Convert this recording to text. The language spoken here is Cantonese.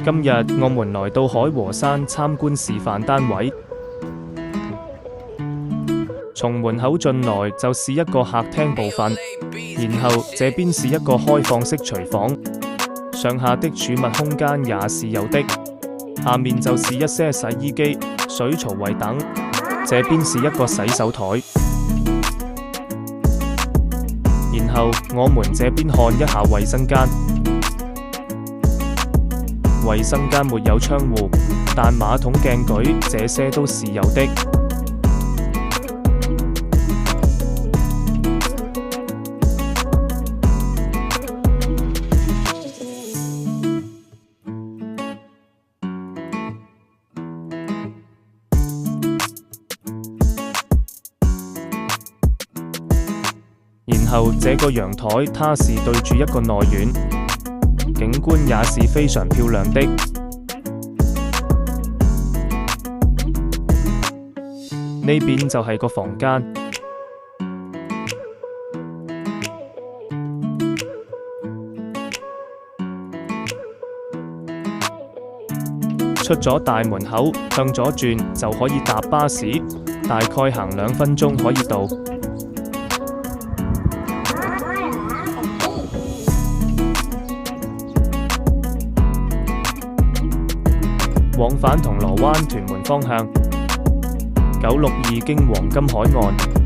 今日我們來到海和山參觀示範單位，從門口進來就是一個客廳部分，然後這邊是一個開放式廚房，上下的儲物空間也是有的，下面就是一些洗衣機、水槽位等，這邊是一個洗手台，然後我們這邊看一下衛生間。衛生間沒有窗戶，但馬桶鏡舉這些都是有的。然後這個陽台它是對住一個內院。景觀也是非常漂亮的。呢邊就係個房間，出咗大門口向左轉就可以搭巴士，大概行2分鐘可以到。往返銅鑼灣屯門方向，962經黃金海岸。